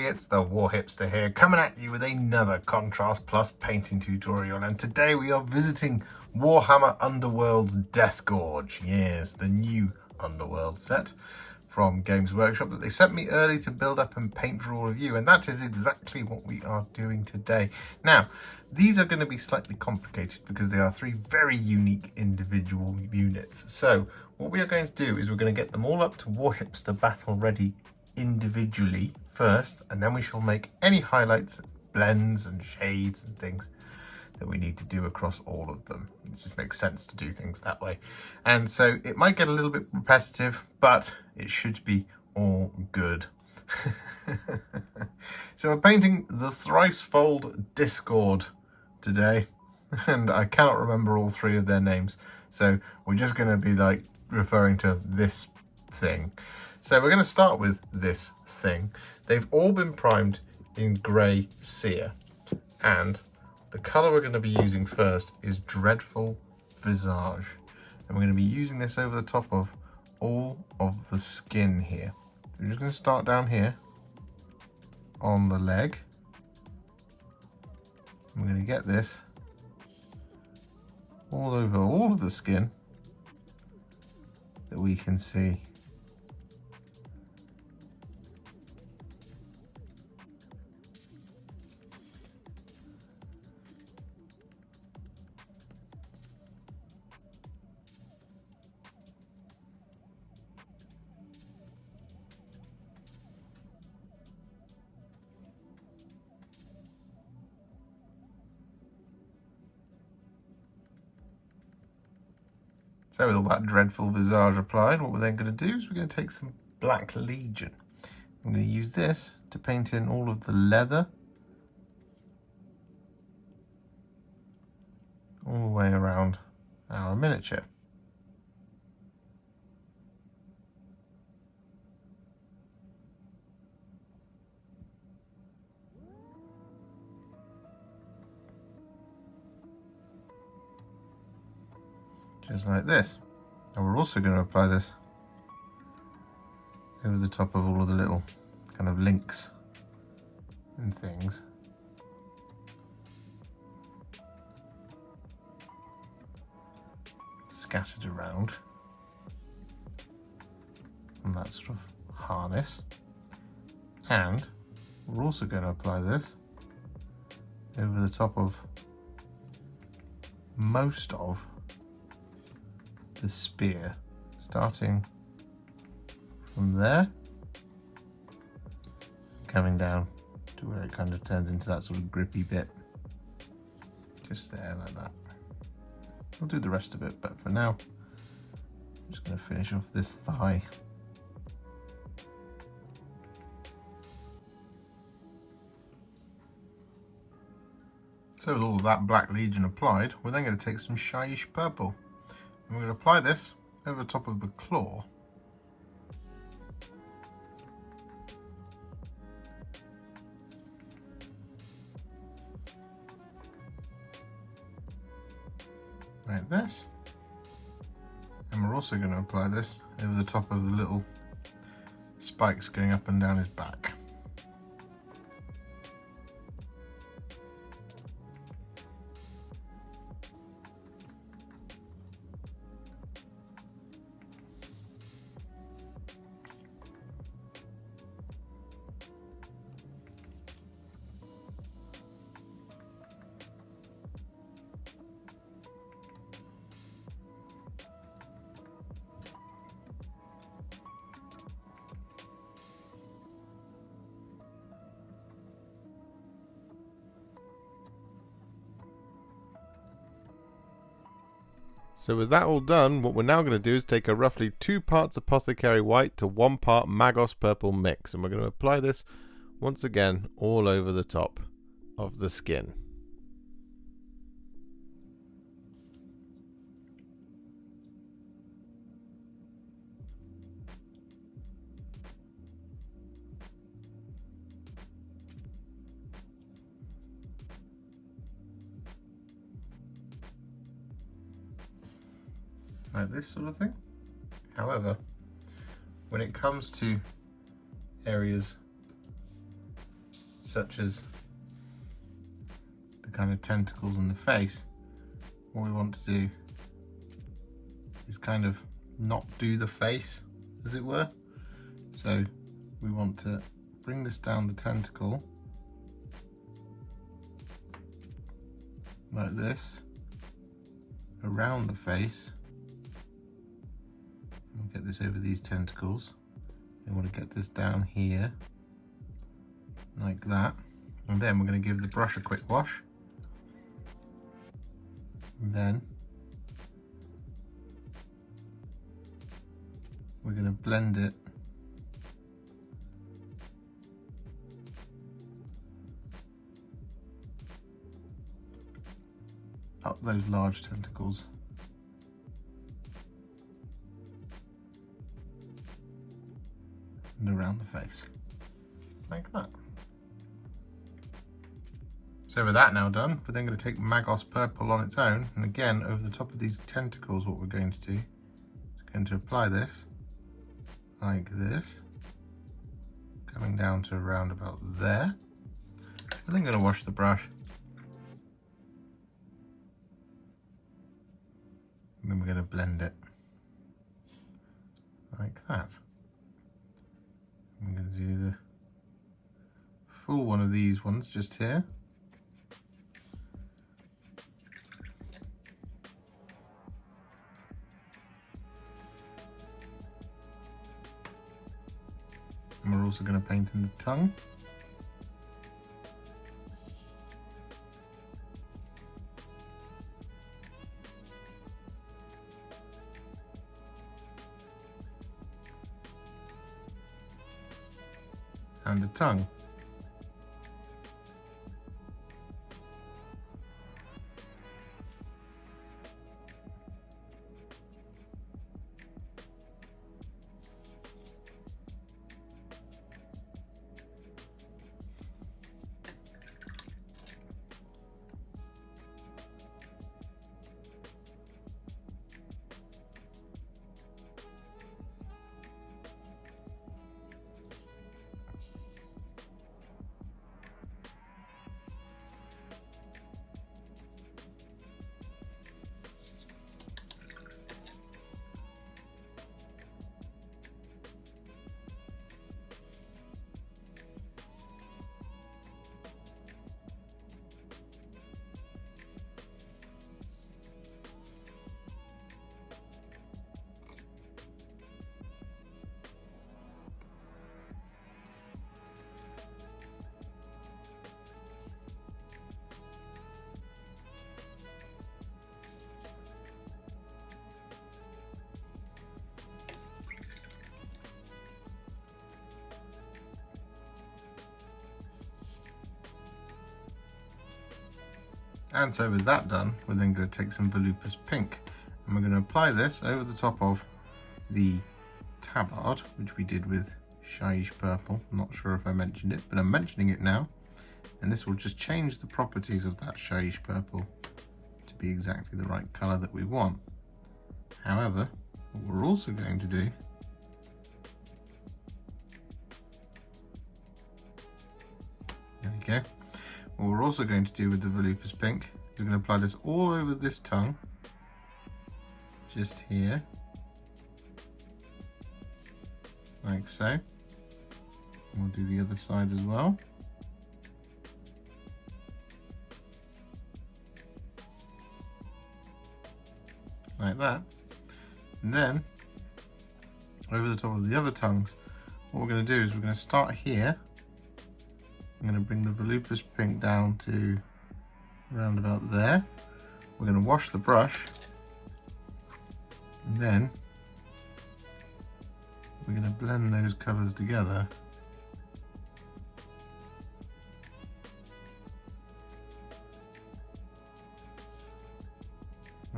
it's the Warhipster here, coming at you with another Contrast Plus painting tutorial, and today we are visiting Warhammer Underworld's Death Gorge. Yes, the new Underworld set from Games Workshop that they sent me early to build up and paint for all of you, and that is exactly what we are doing today. Now, these are going to be slightly complicated because they are three very unique individual units. So what we are going to do is we're going to get them all up to Warhipster battle ready individually first, and then we shall make any highlights, blends and shades and things that we need to do across all of them. It just makes sense to do things that way. And so it might get a little bit repetitive, but it should be all good. So we're painting the Thricefold Discord today, and I cannot remember all three of their names, so we're just going to be like referring to this thing. So we're going to start with this thing. They've all been primed in grey Seer, and the colour we're going to be using first is Dreadful Visage, and we're going to be using this over the top of all of the skin here. So we're just going to start down here on the leg. I'm going to get this all over all of the skin that we can see. So with all that Dreadful Visage applied, what we're then going to do is we're going to take some Black Legion. I'm going to use this to paint in all of the leather all the way around our miniature. Just like this. And we're also going to apply this over the top of all of the little kind of links and things. Scattered around on that sort of harness. And we're also going to apply this over the top of most of the spear, starting from there, coming down to where it kind of turns into that sort of grippy bit, just there like that. We'll do the rest of it, but for now I'm just going to finish off this thigh. So with all of that Black Legion applied, we're then going to take some Shyish Purple. And we're going to apply this over the top of the claw. Like this. And we're also going to apply this over the top of the little spikes going up and down his back. So with that all done, what we're now going to do is take a roughly 2 parts Apothecary White to 1 part Magos Purple mix, and we're going to apply this once again all over the top of the skin. Like this sort of thing. However, when it comes to areas such as the kind of tentacles in the face, what we want to do is kind of not do the face, as it were. So we want to bring this down the tentacle like this, around the face. We'll get this over these tentacles. We want to get this down here, like that. And then we're going to give the brush a quick wash. And then we're going to blend it up those large tentacles. And around the face, like that. So with that now done, we're then going to take Magos Purple on its own, and again over the top of these tentacles what we're going to do is going to apply this like this, coming down to around about there. I'm then going to wash the brush, and then we're going to blend it like that. I'm going to do the full one of these ones just here. And we're also going to paint in the tongue. And the tongue. And so with that done, we're then going to take some Volupus Pink, and we're going to apply this over the top of the tabard, which we did with Shyish Purple. I'm not sure if I mentioned it, but I'm mentioning it now. And this will just change the properties of that Shyish Purple to be exactly the right colour that we want. However, what we're also going to do there we go. What we're also going to do with the Volupus Pink, we're going to apply this all over this tongue, just here, like so. And we'll do the other side as well. Like that. And then, over the top of the other tongues, what we're going to do is we're going to start here. I'm going to bring the Volupus Pink down to around about there. We're going to wash the brush, and then we're going to blend those colours together.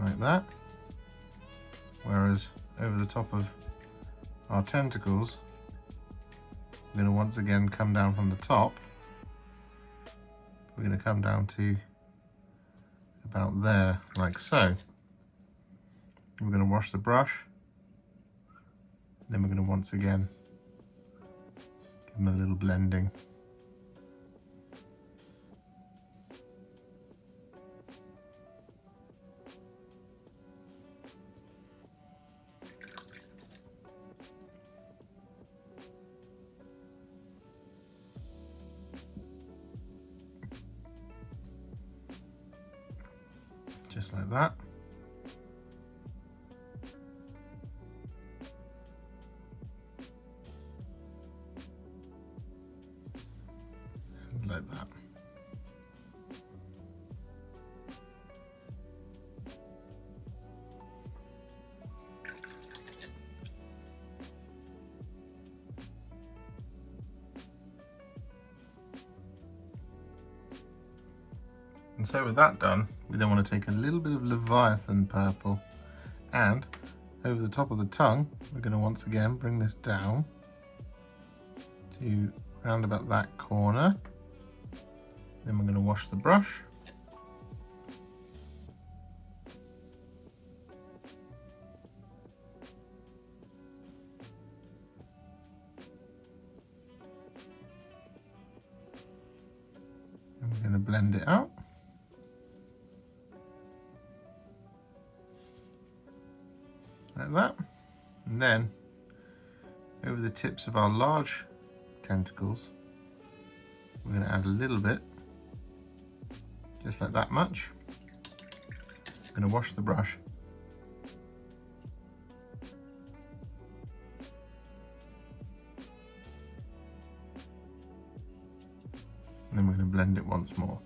Like that. Whereas over the top of our tentacles, we're going to once again come down from the top. We're going to come down to about there, like so. We're going to wash the brush, then we're going to once again give them a little blending. just like that. And like that. And so with that done, we then want to take a little bit of Leviathan Purple, and over the top of the tongue, we're going to once again bring this down to round about that corner. Then we're going to wash the brush. And we're going to blend it out. Like that. And then over the tips of our large tentacles, we're going to add a little bit, just like that much. I'm going to wash the brush. And then we're going to blend it once more.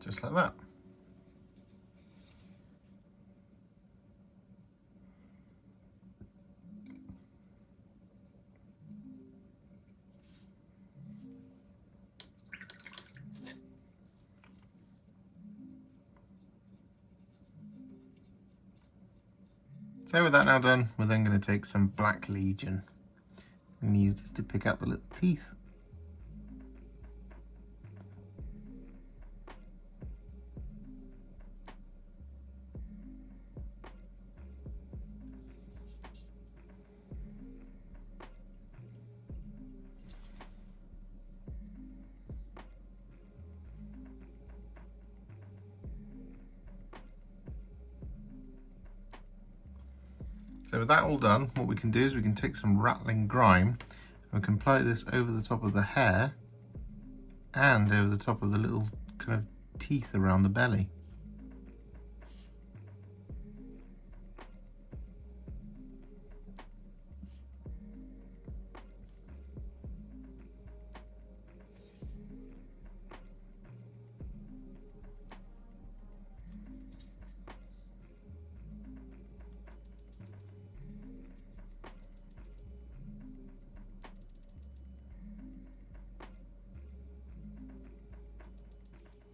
Just like that. So with that now done, we're then going to take some Black Legion and use this to pick up the little teeth. So with that all done, what we can do is we can take some Ratling Grime and we can apply this over the top of the hair and over the top of the little kind of teeth around the belly.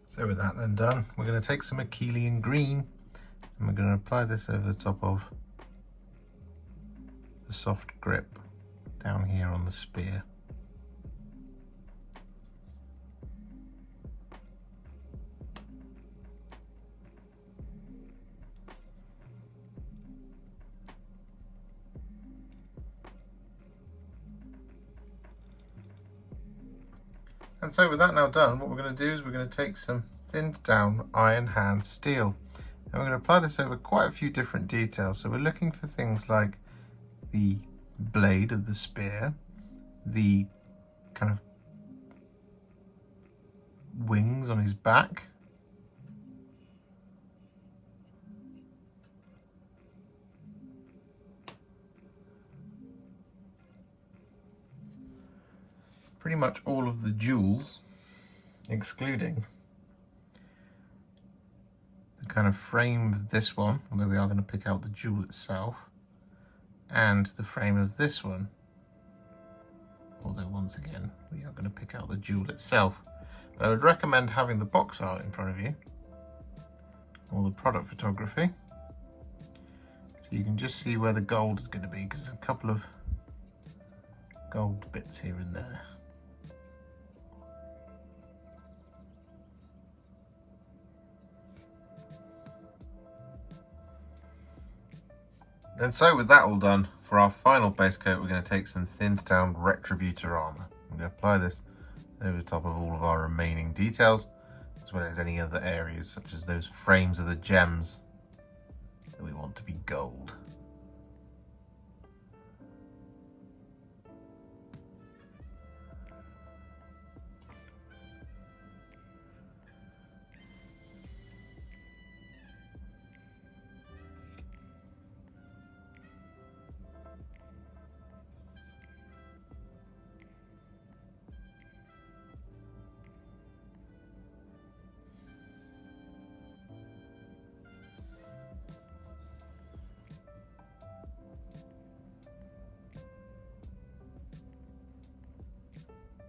So with that then done, we're going to take some Akhelian Green and we're going to apply this over the top of the soft grip down here on the spear. And so with that now done, what we're going to do is we're going to take some thinned down iron hand steel and we're going to apply this over quite a few different details. So we're looking for things like the blade of the spear, the kind of wings on his back, pretty much all of the jewels, excluding the kind of frame of this one, although we are going to pick out the jewel itself, and the frame of this one, although once again we are going to pick out the jewel itself. But I would recommend having the box art in front of you, or the product photography, so you can just see where the gold is going to be, because there's a couple of gold bits here and there. And so with that all done, for for our final base coat, we're going to take some thinned down Retributor Armour. I'm going to apply this over the top of all of our remaining details, as well as any other areas, such as those frames of the gems that we want to be gold.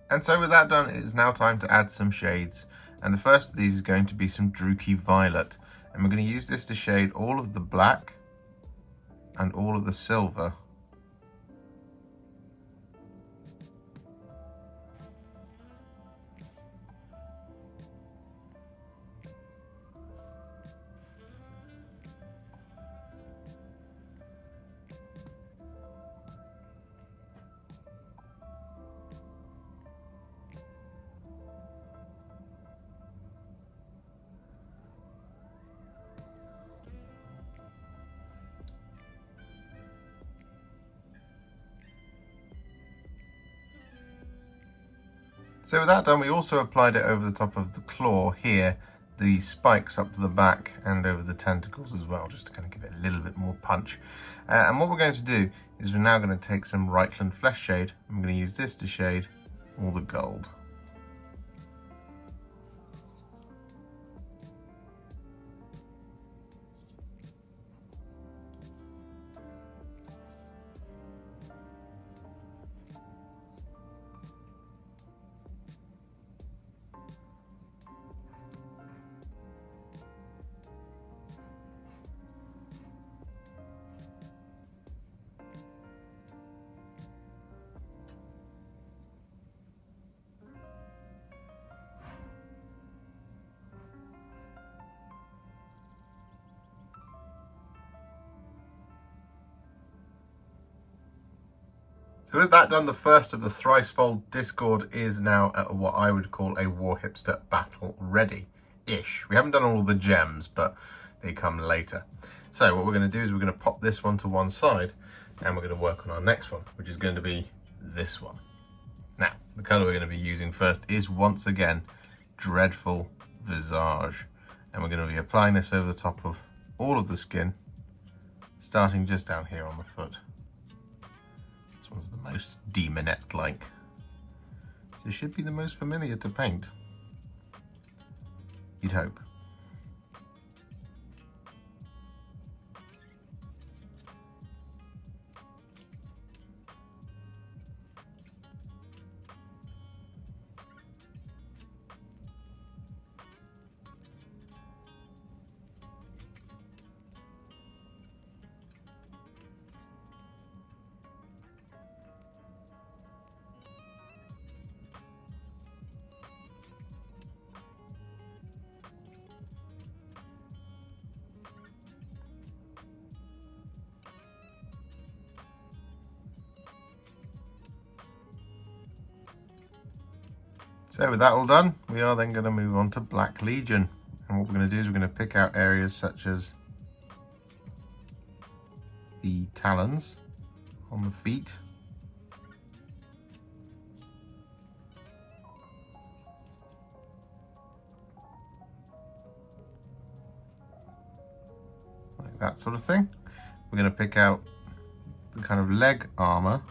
And so with that done, it is now time to add some shades. And the first of these is going to be some Druchii Violet. And we're going to use this to shade all of the black and all of the silver. So with that done, we also applied it over the top of the claw here, the spikes up to the back and over the tentacles as well, just to kind of give it a little bit more punch. And what we're going to do is we're now going to take some Reikland Fleshshade. I'm going to use this to shade all the gold. So with that done, the first of the Thricefold Discord is now at what I would call a Warhipster battle ready-ish. We haven't done all the gems, but they come later. So what we're going to do is we're going to pop this one to one side, and we're going to work on our next one, which is going to be this one. Now, the colour we're going to be using first is once again Dreadful Visage. And we're going to be applying this over the top of all of the skin, starting just down here on the foot. This one's the most demonette-like, so it should be the most familiar to paint, you'd hope. So with that all done, we are then going to move on to Black Legion. And what we're going to do is we're going to pick out areas such as the talons on the feet, like that sort of thing. We're going to pick out the kind of leg armor,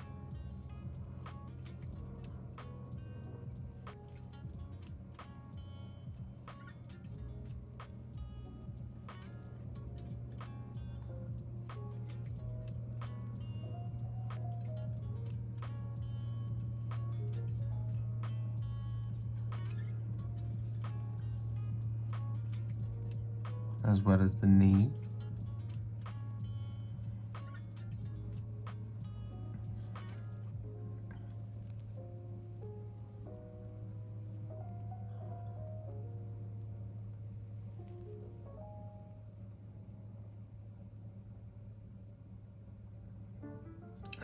as well as the knee.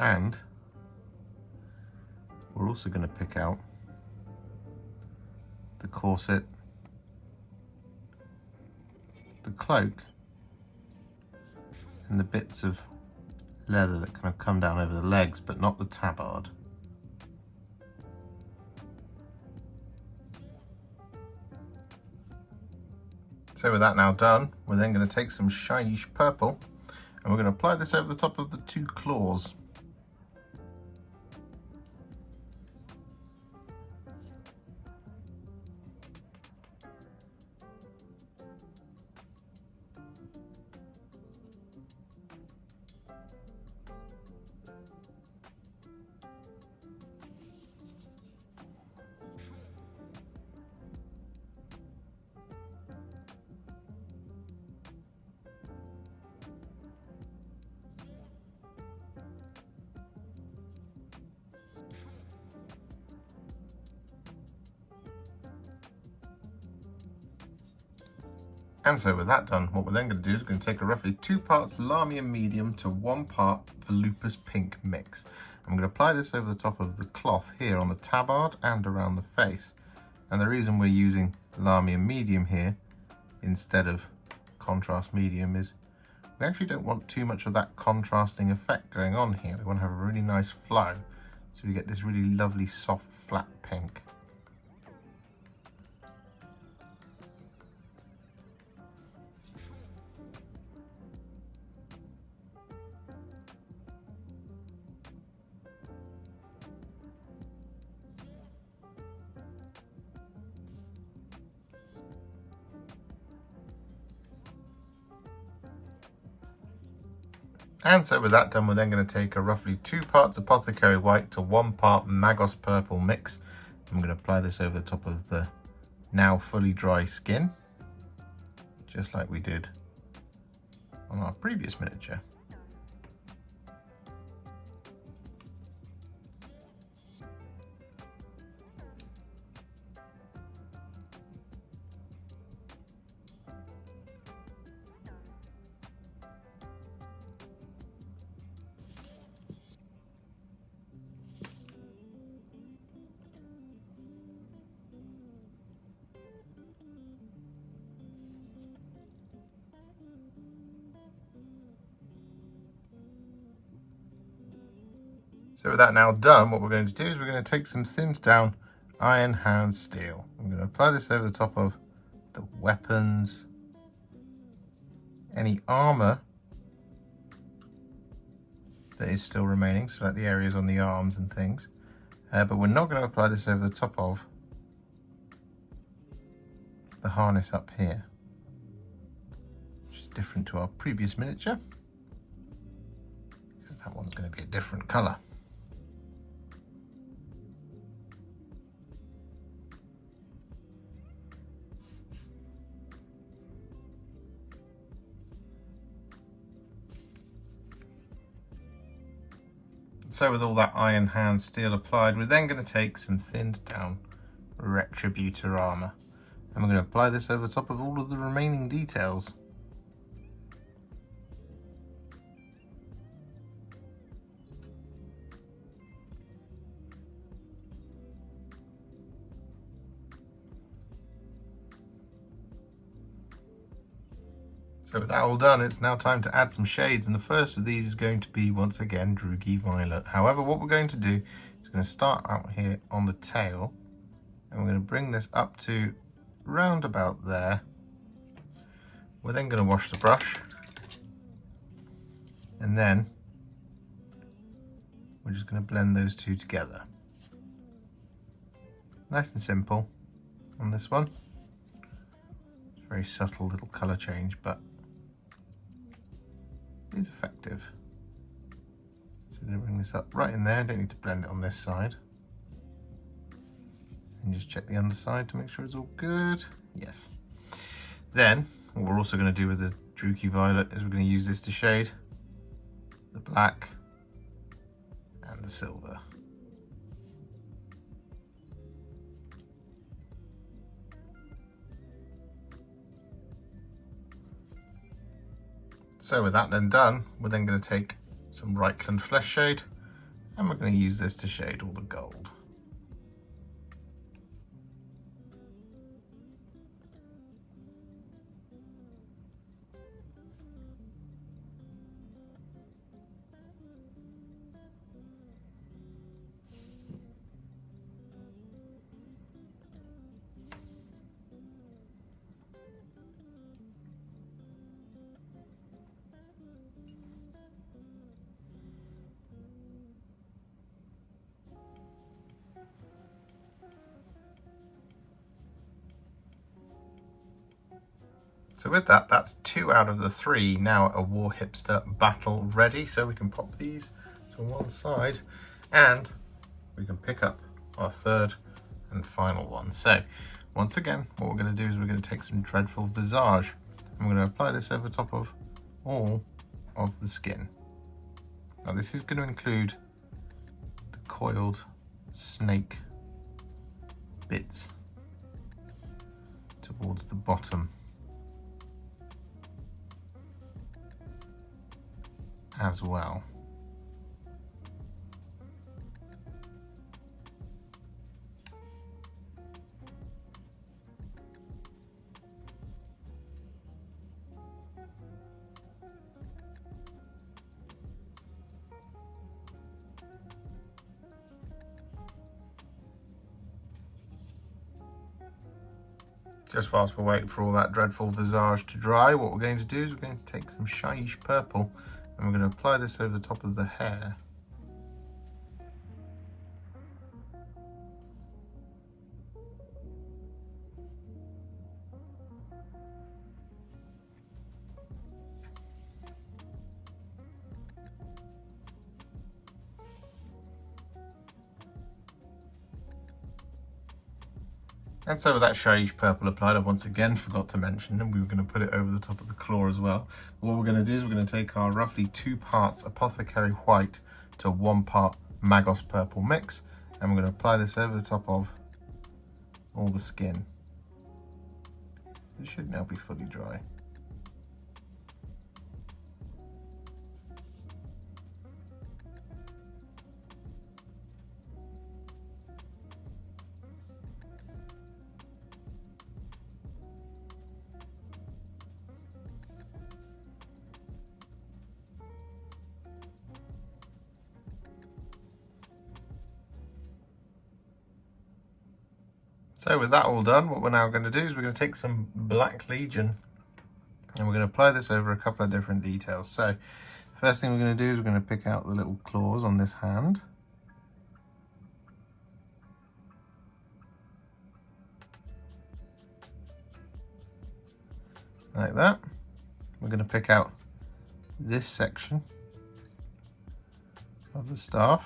And we're also going to pick out the corset, the cloak, and the bits of leather that kind of come down over the legs, but not the tabard. So with that now done, we're then going to take some Shyish Purple and we're going to apply this over the top of the two claws. And so with that done, what we're then going to do is we're going to take a roughly 2 parts Lahmian Medium to 1 part Volupus Pink mix. I'm going to apply this over the top of the cloth here on the tabard and around the face. And the reason we're using Lahmian Medium here instead of contrast medium is we actually don't want too much of that contrasting effect going on here. We want to have a really nice flow so we get this really lovely soft flat pink. And so with that done, we're then going to take a roughly 2 parts Apothecary White to 1 part Magos Purple mix. I'm going to apply this over the top of the now fully dry skin, just like we did on our previous miniature. So with that now done, what we're going to do is we're going to take some thinned down Iron Hand Steel. I'm going to apply this over the top of the weapons, any armour that is still remaining, so like the areas on the arms and things. But we're not going to apply this over the top of the harness up here, which is different to our previous miniature, because that one's going to be a different colour. So with all that Iron Hand Steel applied, we're then going to take some thinned down Retributor Armour. And we're going to apply this over the top of all of the remaining details. So with that all done, it's now time to add some shades, and the first of these is going to be, once again, Druchii Violet. However, what we're going to do is going to start out here on the tail, and we're going to bring this up to round about there. We're then going to wash the brush, and then we're just going to blend those two together. Nice and simple on this one. It's a very subtle little colour change, but is effective. So we're going to bring this up right in there. Don't need to blend it on this side. And just check the underside to make sure it's all good. Yes. Then what we're also going to do with the Druchii Violet is we're going to use this to shade the black and the silver. So with that then done, we're then going to take some Reikland Fleshshade And we're going to use this to shade all the gold. So with that, that's 2 out of the 3 now a Warhipster battle ready. So we can pop these to one side and we can pick up our 3rd and final one. So once again, what we're going to do is we're going to take some Dreadful Visage and we're going to apply this over top of all of the skin. Now this is going to include the coiled snake bits towards the bottom as well. Just whilst we're waiting for all that Dreadful Visage to dry, what we're going to do is we're going to take some Shyish Purple and we're going to apply this over the top of the hair. And so with that Shyish Purple applied, I once again forgot to mention, and we were going to put it over the top of the claw as well. What we're going to do is we're going to take our roughly 2 parts Apothecary White to 1 part Magos Purple mix, and we're going to apply this over the top of all the skin. It should now be fully dry. So with that all done, what we're now going to do is we're going to take some Black Legion and we're going to apply this over a couple of different details. So first thing we're going to do is we're going to pick out the little claws on this hand. Like that. We're going to pick out this section of the staff.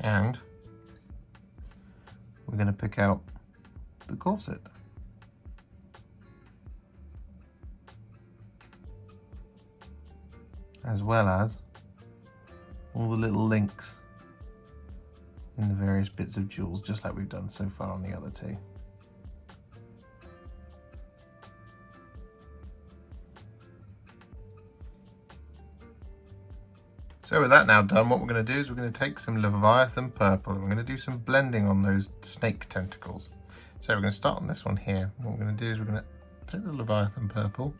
And we're going to pick out the corset. As well as all the little links in the various bits of jewels, just like we've done so far on the other 2. So with that now done, what we're going to do is we're going to take some Leviathan Purple and we're going to do some blending on those snake tentacles. So we're going to start on this one here. What we're going to do is we're going to take the Leviathan Purple.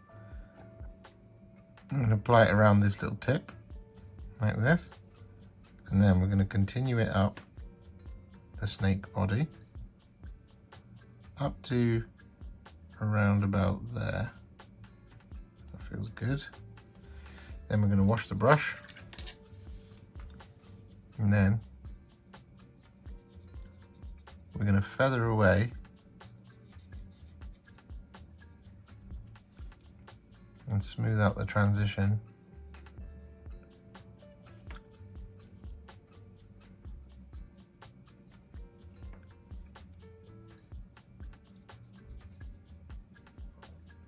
I'm going to apply it around this little tip, like this. And then we're going to continue it up the snake body, up to around about there. That feels good. Then we're going to wash the brush. And then we're going to feather away and smooth out the transition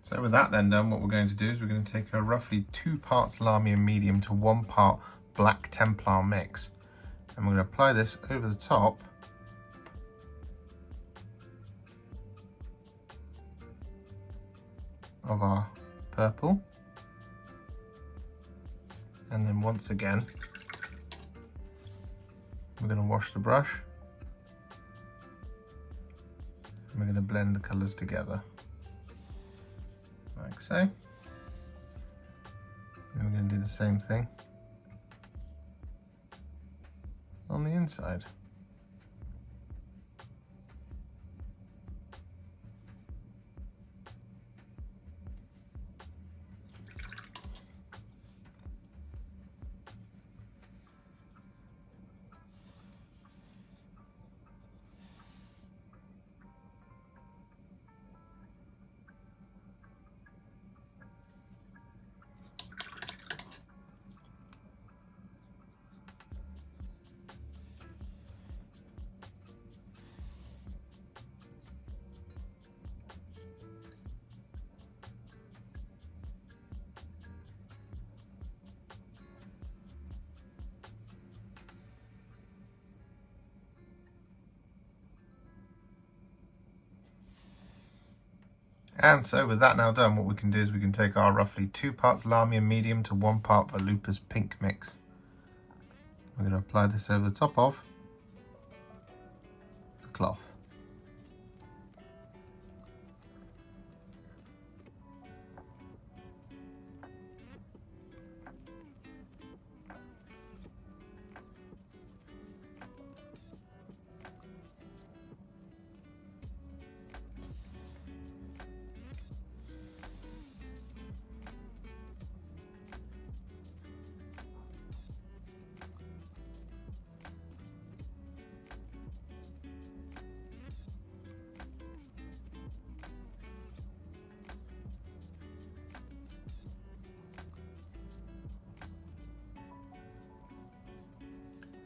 So with that then done, what we're going to do is we're going to take a roughly 2 parts Lahmian Medium to 1 part Black Templar mix. And we're going to apply this over the top of our purple. And then once again, we're going to wash the brush. And we're going to blend the colours together. Like so. And we're going to do the same thing on the inside. And so with that now done, what we can do is we can take our roughly 2 parts Lahmian Medium to 1 part Volupus Pink mix. We're going to apply this over the top of the cloth.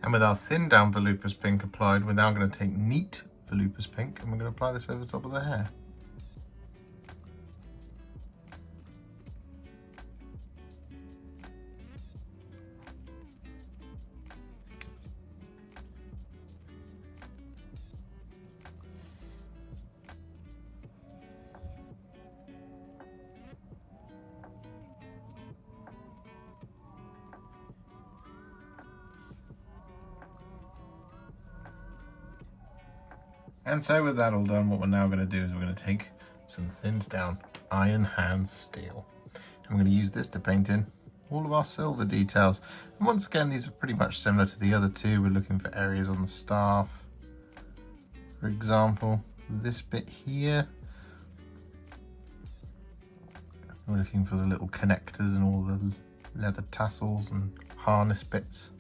And with our thin down Volupus Pink applied, we're now going to take neat Volupus Pink and we're going to apply this over the top of the hair. And so with that all done, what we're now going to do is we're going to take some thinned down Iron Hands Steel. And we're going to use this to paint in all of our silver details. And once again, these are pretty much similar to the other two. We're looking for areas on the staff. For example, this bit here. We're looking for the little connectors and all the leather tassels and harness bits.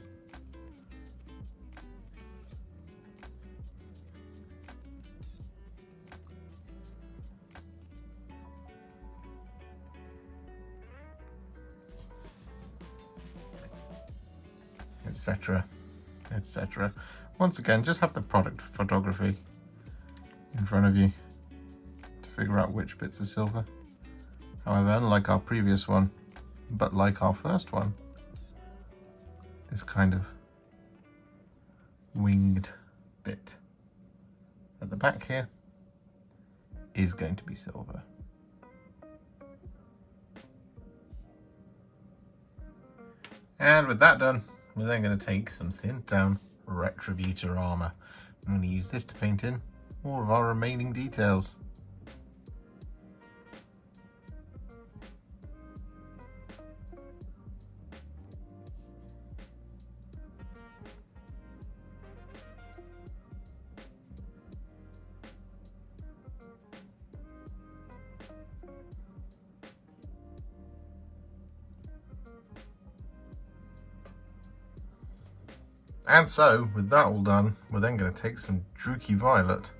Etc, etc. Once again, just have the product photography in front of you to figure out which bits are silver. However, unlike our previous one, but like our first one, this kind of winged bit at the back here is going to be silver. And with that done, we're then going to take some thinned down Retributor Armour. I'm going to use this to paint in all of our remaining details. And so, with that all done, we're then going to take some Druchii Violet.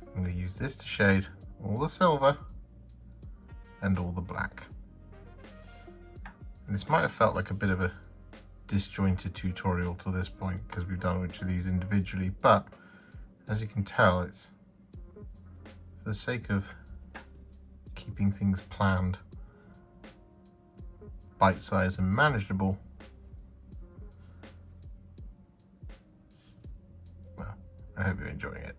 I'm going to use this to shade all the silver and all the black. And this might have felt like a bit of a disjointed tutorial to this point because we've done each of these individually, but as you can tell, it's for the sake of keeping things planned, bite-sized and manageable. Well, I hope you're enjoying it.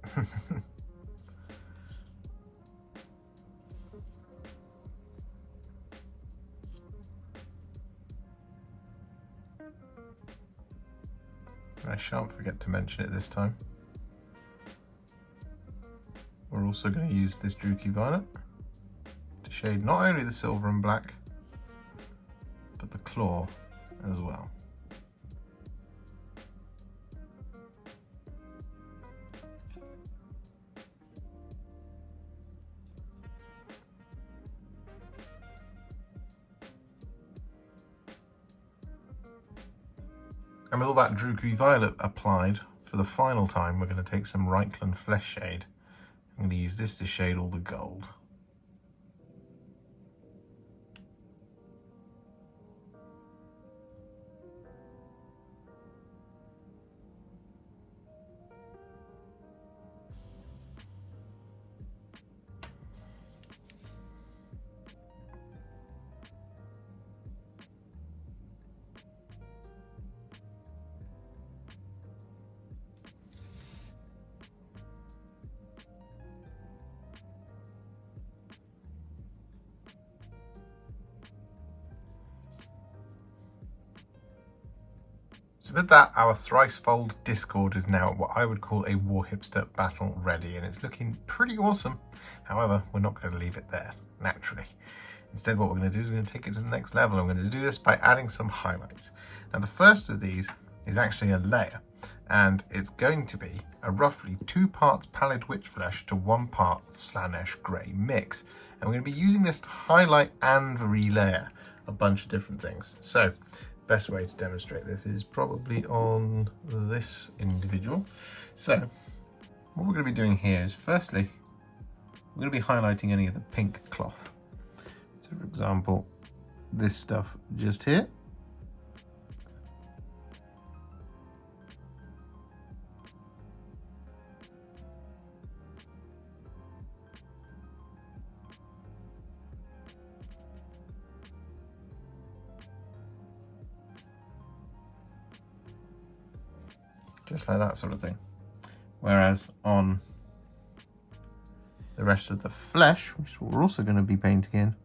I shan't forget to mention it this time. We're also going to use this Druchii Violet to shade not only the silver and black, but the claw as well. And with all that Druchii Violet applied, for the final time we're going to take some Reikland Fleshshade. I'm going to use this to shade all the gold. So with that, our Thricefold Discord is now what I would call a Warhipster battle ready, and it's looking pretty awesome. However, we're not going to leave it there, naturally. Instead, what we're going to do is we're going to take it to the next level. I'm going to do this by adding some highlights. Now, the first of these is actually a layer, and it's going to be a roughly 2 parts Pallid Witch Flesh to 1 part Slaanesh Grey mix. And we're going to be using this to highlight and relayer a bunch of different things. So, best way to demonstrate this is probably on this individual. So what we're going to be doing here is, firstly, we're going to be highlighting any of the pink cloth. So for example, this stuff just here. Just like that sort of thing. Whereas on the rest of the flesh, which we're also going to be painting in,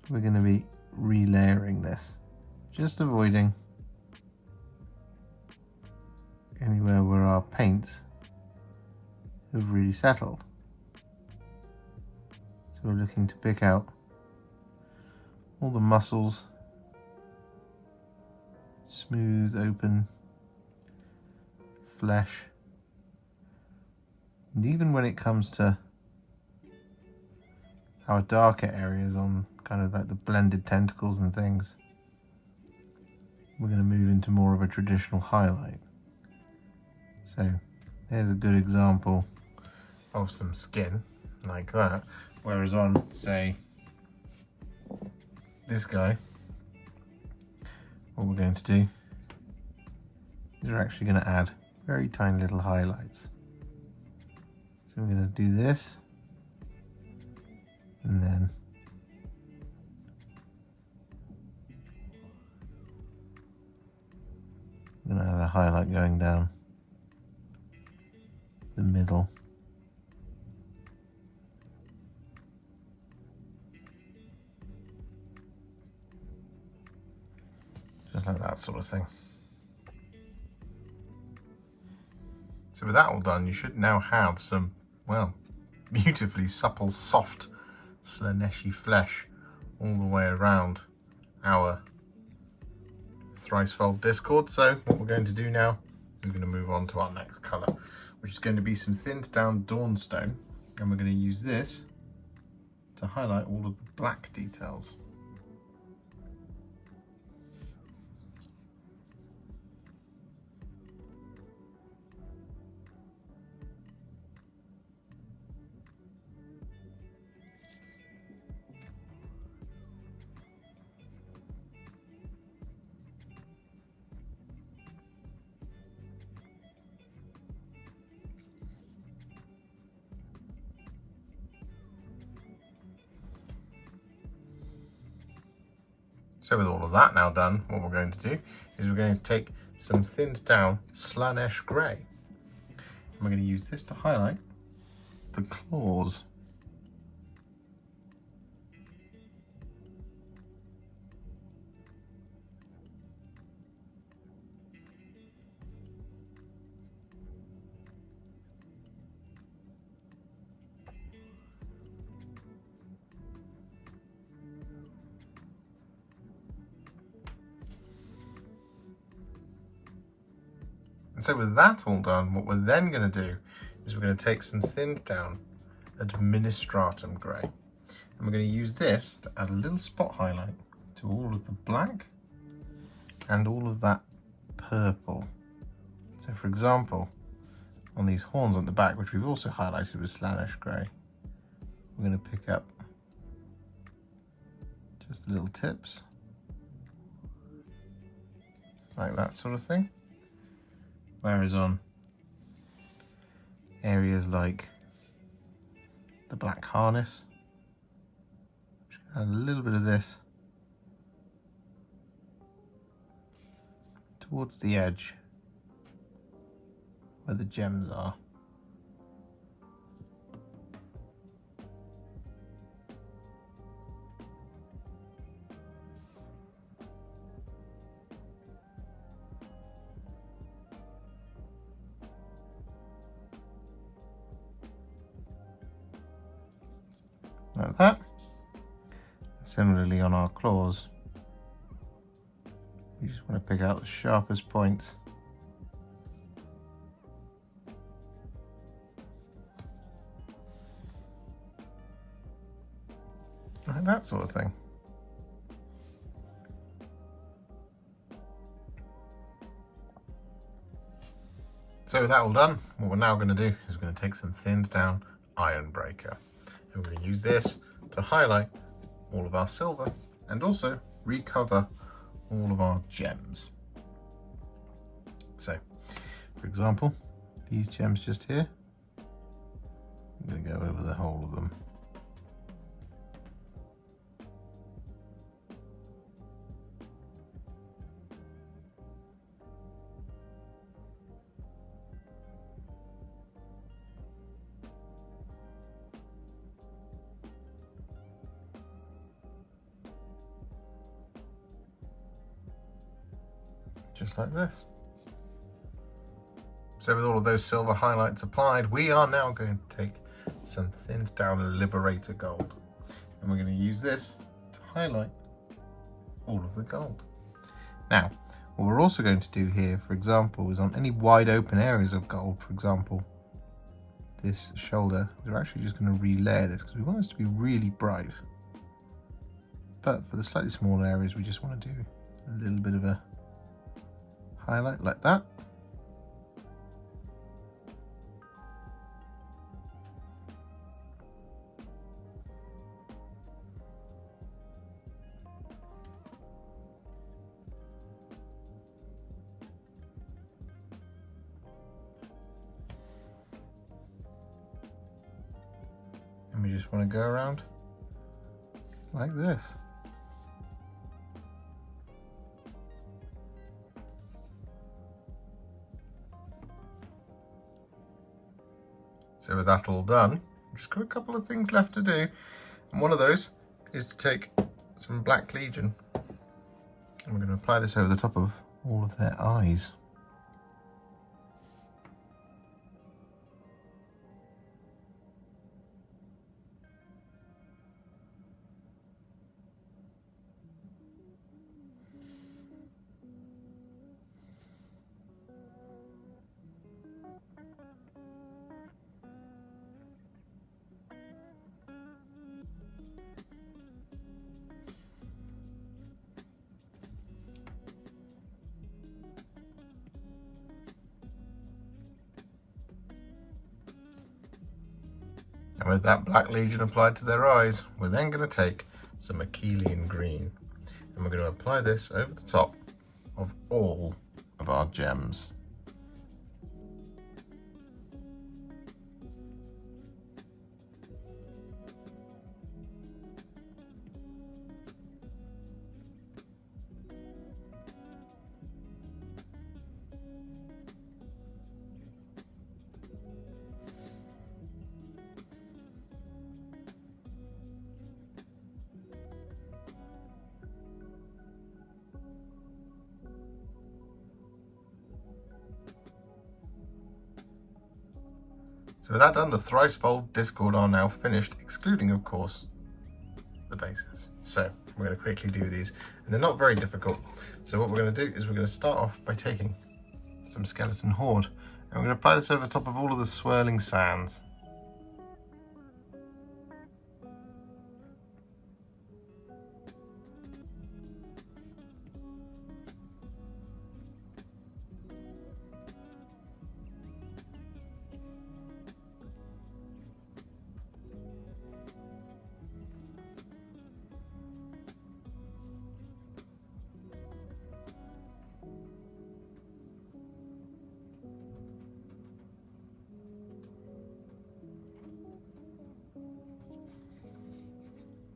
we're going to be relayering this, just avoiding anywhere where our paints have really settled. So we're looking to pick out all the muscles, smooth, open flesh, and even when it comes to our darker areas on kind of like the blended tentacles and things, we're going to move into more of a traditional highlight. So there's a good example of some skin like that, whereas on, say, this guy, what we're going to do is we're actually going to add very tiny little highlights. So we're going to do this, and then I'm going to add a highlight going down the middle. Just like that sort of thing. So with that all done, you should now have some, well, beautifully supple, soft, Slaaneshi flesh all the way around our Thricefold Discord. So what we're going to do now, we're going to move on to our next colour, which is going to be some thinned down Dawnstone, and we're going to use this to highlight all of the black details. So with all of that now done, what we're going to do is we're going to take some thinned down Slaanesh Grey. And we're going to use this to highlight the claws. And so with that all done, what we're then going to do is we're going to take some thinned down Administratum Grey. And we're going to use this to add a little spot highlight to all of the black and all of that purple. So for example, on these horns at the back, which we've also highlighted with Slaanesh Grey, we're going to pick up just the little tips, like that sort of thing. Whereas on areas like the black harness, just add a little bit of this towards the edge where the gems are. Like that. Similarly on our claws, we just want to pick out the sharpest points. Like that sort of thing. So with that all done, what we're now going to do is we're going to take some thinned down Ironbreaker. And we're going to use this to highlight all of our silver and also recover all of our gems. So, for example, these gems just here, I'm going to go over the whole of them. Just like this. So with all of those silver highlights applied, we are now going to take some thinned down Liberator Gold. And we're going to use this to highlight all of the gold. Now, what we're also going to do here, for example, is on any wide open areas of gold, for example, this shoulder, we're actually just going to relayer this because we want this to be really bright. But for the slightly smaller areas, we just want to do a little bit of a highlight like that. And we just want to go around like this. So with that all done, we've just got a couple of things left to do. And one of those is to take some Black Legion. And we're going to apply this over the top of all of their eyes. And with that Black Legion applied to their eyes, we're then going to take some Akhelian Green. And we're going to apply this over the top of all of our gems. So with that done, the Thricefold Discord are now finished, excluding, of course, the bases. So we're going to quickly do these, and they're not very difficult. So what we're going to do is we're going to start off by taking some Skeleton Horde, and we're going to apply this over the top of all of the swirling sands.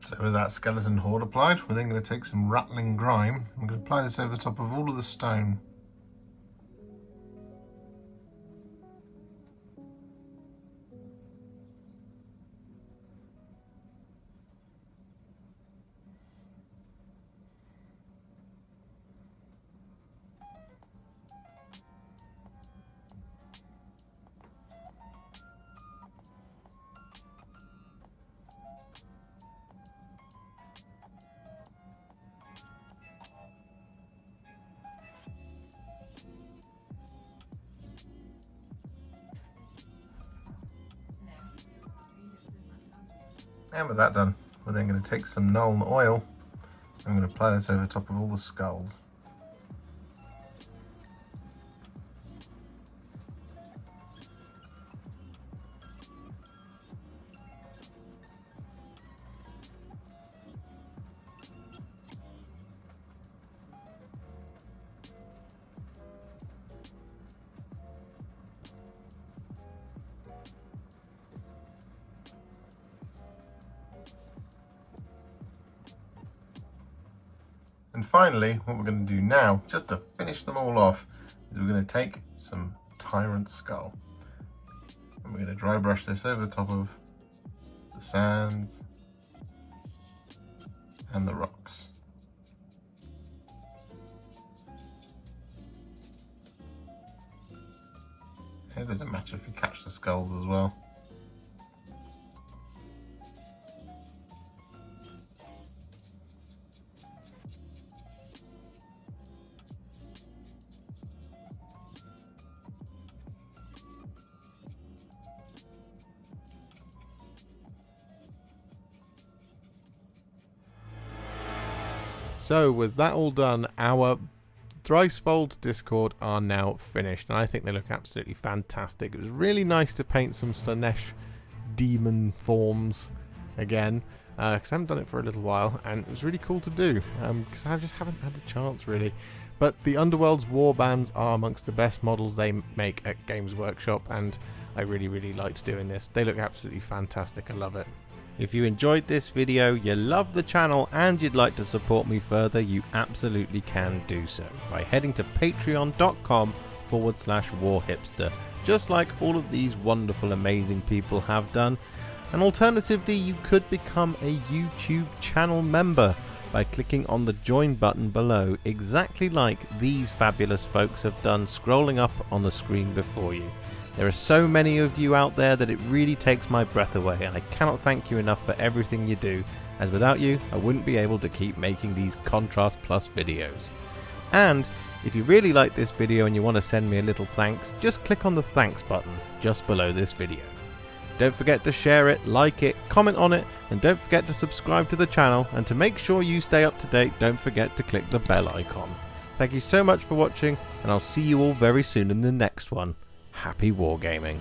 So with that Skeleton Horde applied, we're then going to take some Ratling Grime. I'm going to apply this over the top of all of the stone. And with that done, we're then going to take some Nuln Oil. I'm going to apply this over the top of all the skulls. And finally, what we're going to do now, just to finish them all off, is we're going to take some Tyrant Skull. And we're going to dry brush this over the top of the sands and the rocks. It doesn't matter if you catch the skulls as well. So with that all done, our Thricefold Discord are now finished, and I think they look absolutely fantastic. It was really nice to paint some Slaanesh demon forms again, because I haven't done it for a little while, and it was really cool to do, because I just haven't had the chance really. But the Underworld's warbands are amongst the best models they make at Games Workshop, and I really liked doing this. They look absolutely fantastic. I love it. If you enjoyed this video, you love the channel, and you'd like to support me further, you absolutely can do so by heading to patreon.com/warhipster, just like all of these wonderful, amazing people have done. And alternatively, you could become a YouTube channel member by clicking on the join button below, exactly like these fabulous folks have done, scrolling up on the screen before you. There are so many of you out there that it really takes my breath away, and I cannot thank you enough for everything you do, as without you I wouldn't be able to keep making these Contrast Plus videos. And if you really like this video and you want to send me a little thanks, just click on the thanks button just below this video. Don't forget to share it, like it, comment on it, and don't forget to subscribe to the channel, and to make sure you stay up to date, don't forget to click the bell icon. Thank you so much for watching, and I'll see you all very soon in the next one. Happy wargaming.